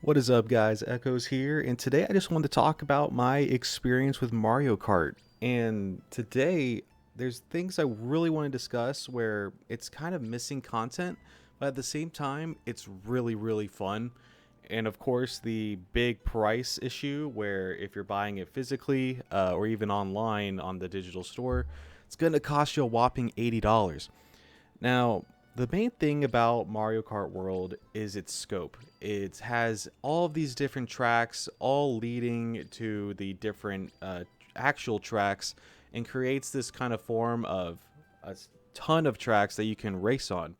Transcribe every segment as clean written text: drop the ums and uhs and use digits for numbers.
What is up, guys? Echoes here, and today I just wanted to talk about my experience with Mario Kart. And today, there's things I really want to discuss where it's kind of missing content, but at the same time, it's really, really fun. And of course, the big price issue where if you're buying it physically or even online on the digital store, it's going to cost you a whopping $80. Now, the main thing about Mario Kart World is its scope. It has all of these different tracks, all leading to the different actual tracks, and creates this kind of form of a ton of tracks that you can race on.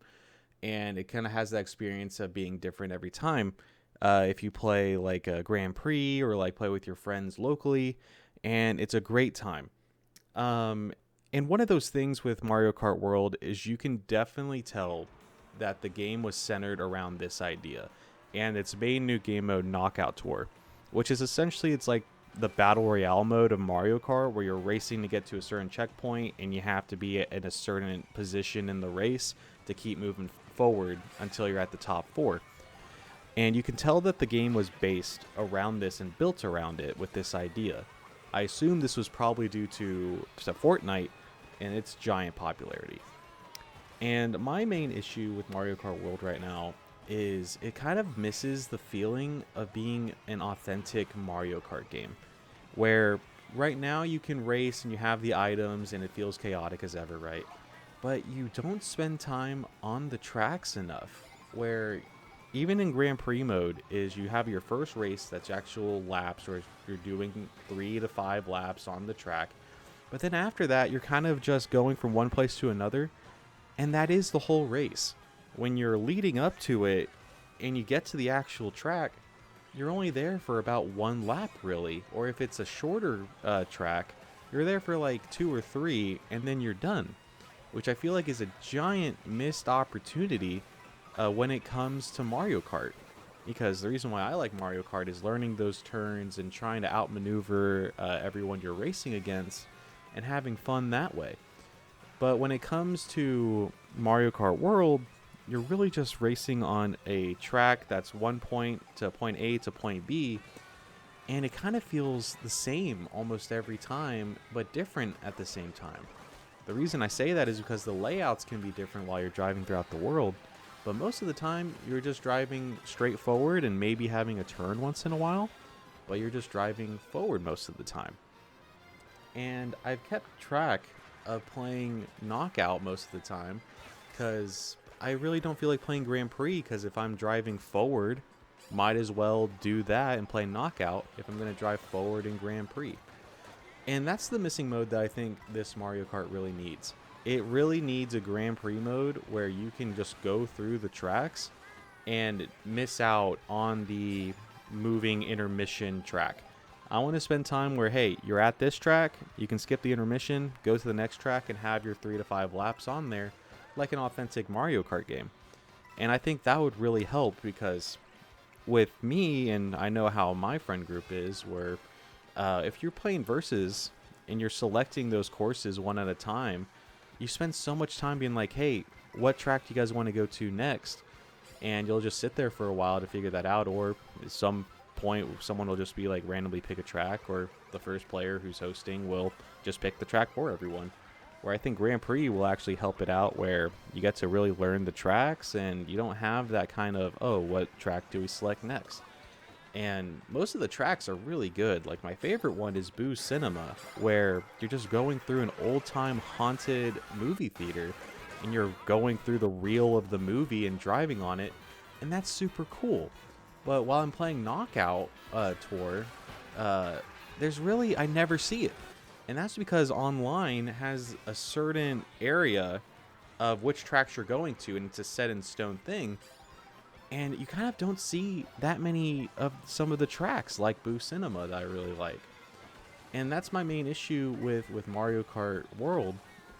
And it kind of has that experience of being different every time. If you play like a Grand Prix or like play with your friends locally, and it's a great time. Um, and one of those things with Mario Kart World is you can definitely tell that the game was centered around this idea. And its main new game mode, Knockout Tour, which is essentially it's like the battle royale mode of Mario Kart where you're racing to get to a certain checkpoint and you have to be in a certain position in the race to keep moving forward until you're at the top 4. And you can tell that the game was based around this and built around it with this idea. I assume this was probably due to Fortnite and its giant popularity. And my main issue with Mario Kart World right now is it kind of misses the feeling of being an authentic Mario Kart game. Where right now you can race and you have the items and it feels chaotic as ever, right? But you don't spend time on the tracks enough. Where even in Grand Prix mode is you have your first race that's actual laps or you're doing 3 to 5 laps on the track. But then after that, you're kind of just going from one place to another, and that is the whole race. When you're leading up to it and you get to the actual track, you're only there for about 1 lap, really. Or if it's a shorter track, you're there for like 2 or 3, and then you're done. Which I feel like is a giant missed opportunity when it comes to Mario Kart. Because the reason why I like Mario Kart is learning those turns and trying to outmaneuver everyone you're racing against and having fun that way. But when it comes to Mario Kart World, you're really just racing on a track that's one point to point A to point B, and it kind of feels the same almost every time, but different at the same time. The reason I say that is because the layouts can be different while you're driving throughout the world, but most of the time you're just driving straight forward and maybe having a turn once in a while, but you're just driving forward most of the time. And I've kept track of playing Knockout most of the time because I really don't feel like playing Grand Prix because if I'm driving forward, might as well do that and play Knockout if I'm going to drive forward in Grand Prix. And that's the missing mode that I think this Mario Kart really needs. It really needs a Grand Prix mode where you can just go through the tracks and miss out on the moving intermission track. I want to spend time where, hey, you're at this track, you can skip the intermission, go to the next track, and have your 3 to 5 laps on there, like an authentic Mario Kart game. And I think that would really help because with me, and I know how my friend group is, where if you're playing versus and you're selecting those courses one at a time, you spend so much time being like, hey, what track do you guys want to go to next? And you'll just sit there for a while to figure that out, or at some point someone will just be like randomly pick a track, or the first player who's hosting will just pick the track for everyone. Where I think Grand Prix will actually help it out where you get to really learn the tracks and you don't have that kind of, oh, what track do we select next? And most of the tracks are really good. Like my favorite one is Boo Cinema, where you're just going through an old-time haunted movie theater and you're going through the reel of the movie and driving on it, and that's super cool. But while I'm playing Knockout Tour, there's really, I never see it. And that's because online has a certain area of which tracks you're going to, and it's a set in stone thing. And you kind of don't see that many of some of the tracks like Boo Cinema that I really like. And that's my main issue with Mario Kart World.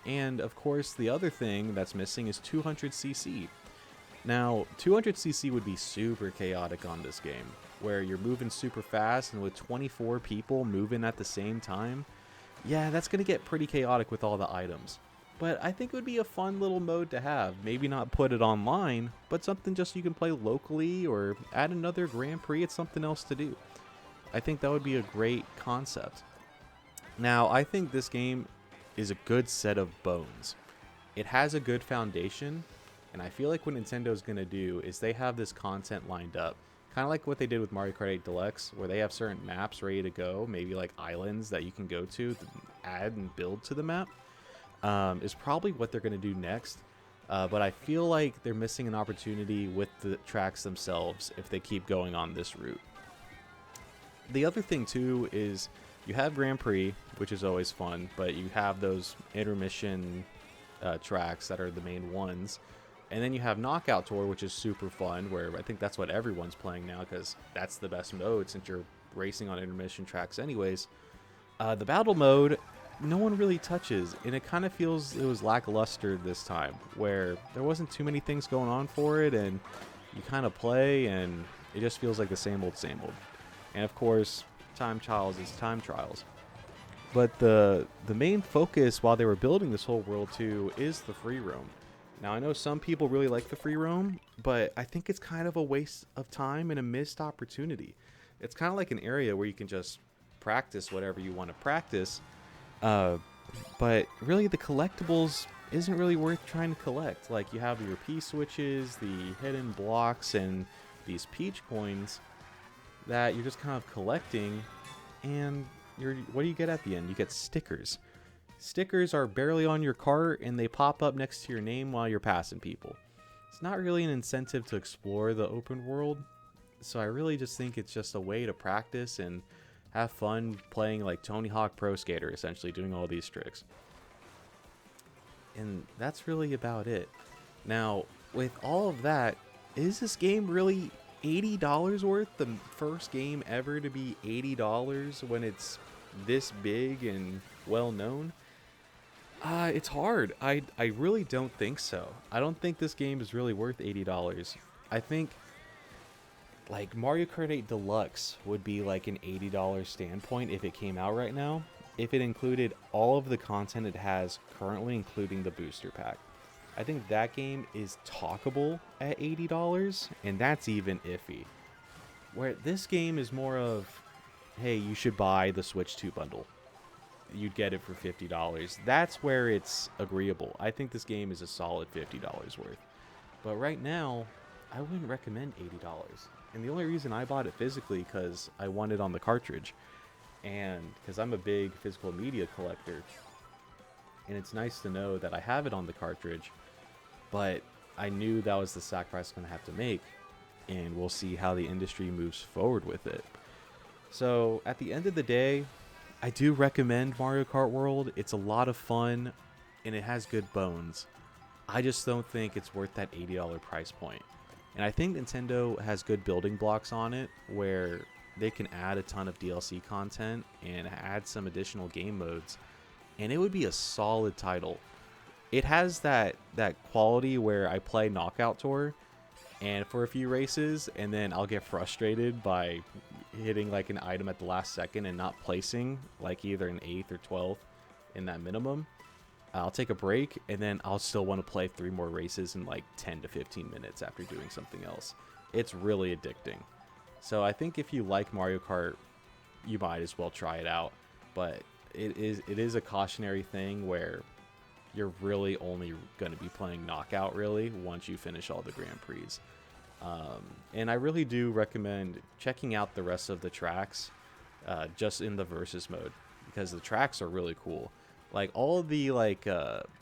And of course, the other thing that's missing is 200cc. Now, 200cc would be super chaotic on this game, where you're moving super fast and with 24 people moving at the same time. Yeah, that's going to get pretty chaotic with all the items. But I think it would be a fun little mode to have. Maybe not put it online, but something just you can play locally or add another Grand Prix. It's something else to do. I think that would be a great concept. Now, I think this game is a good set of bones. It has a good foundation, and I feel like what Nintendo's going to do is they have this content lined up. Kind of like what they did with Mario Kart 8 Deluxe, where they have certain maps ready to go, maybe like islands that you can go to add and build to the map, is probably what they're going to do next. But I feel like they're missing an opportunity with the tracks themselves if they keep going on this route. The other thing, too, is you have Grand Prix, which is always fun, but you have those intermission tracks that are the main ones. And then you have Knockout Tour, which is super fun, where I think that's what everyone's playing now because that's the best mode since you're racing on intermission tracks anyways. The battle mode, no one really touches, and it kind of feels it was lackluster this time, where there wasn't too many things going on for it, and you kind of play, and it just feels like the same old, same old. And of course, time trials is time trials. But the main focus while they were building this whole world too is the free roam. Now I know some people really like the free roam, but I think it's kind of a waste of time and a missed opportunity. It's kind of like an area where you can just practice whatever you want to practice, but really the collectibles isn't really worth trying to collect. Like you have your P-switches, the hidden blocks, and these Peach coins that you're just kind of collecting, and what do you get at the end? You get stickers. Stickers are barely on your cart, and they pop up next to your name while you're passing people. It's not really an incentive to explore the open world, so I really just think it's just a way to practice and have fun playing like Tony Hawk Pro Skater, essentially doing all these tricks. And that's really about it. Now, with all of that, is this game really $80 worth? The first game ever to be $80 when it's this big and well known? It's hard. I really don't think so. I don't think this game is really worth $80. I think like Mario Kart 8 Deluxe would be like an $80 standpoint if it came out right now, if it included all of the content it has currently, including the booster pack. I think that game is talkable at $80, and that's even iffy. Where this game is more of, hey, you should buy the Switch 2 bundle. You'd get it for $50. That's where it's agreeable. I think this game is a solid $50 worth. But right now, I wouldn't recommend $80. And the only reason I bought it physically because I want it on the cartridge. And because I'm a big physical media collector. And it's nice to know that I have it on the cartridge. But I knew that was the sacrifice I'm going to have to make. And we'll see how the industry moves forward with it. So at the end of the day, I do recommend Mario Kart World. It's a lot of fun, and it has good bones. I just don't think it's worth that $80 price point. And I think Nintendo has good building blocks on it, where they can add a ton of DLC content and add some additional game modes, and it would be a solid title. It has that quality where I play Knockout Tour, and for a few races, and then I'll get frustrated by hitting like an item at the last second and not placing like either an 8th or 12th in that minimum. I'll take a break, and then I'll still want to play 3 more races in like 10 to 15 minutes after doing something else. It's really addicting. So I think if you like Mario Kart, you might as well try it out. But it is a cautionary thing where you're really only going to be playing Knockout really once you finish all the Grand Prix. And I really do recommend checking out the rest of the tracks just in the versus mode, because the tracks are really cool. Like all of the like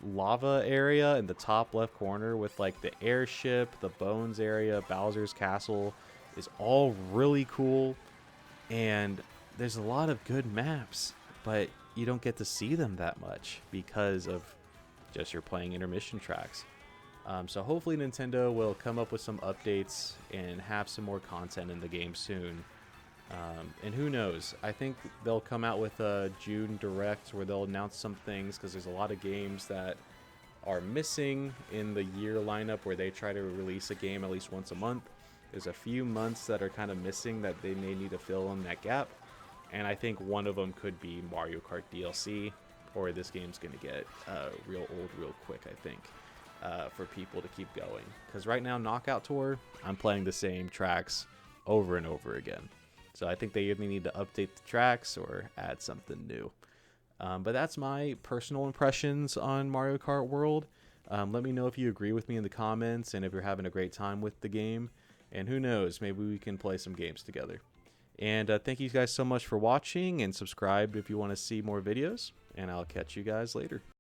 lava area in the top left corner with like the airship, the bones area, Bowser's castle is all really cool. And there's a lot of good maps, but you don't get to see them that much because of just you're playing intermission tracks. So hopefully Nintendo will come up with some updates and have some more content in the game soon. And who knows? I think they'll come out with a June Direct where they'll announce some things, because there's a lot of games that are missing in the year lineup where they try to release a game at least once a month. There's a few months that are kind of missing that they may need to fill in that gap. And I think one of them could be Mario Kart DLC. or this game's going to get real old real quick, I think, for people to keep going. Because right now, Knockout Tour, I'm playing the same tracks over and over again. So I think they either need to update the tracks or add something new. But that's my personal impressions on Mario Kart World. Let me know if you agree with me in the comments and if you're having a great time with the game. And who knows, maybe we can play some games together. And thank you guys so much for watching, and subscribe if you want to see more videos. And I'll catch you guys later.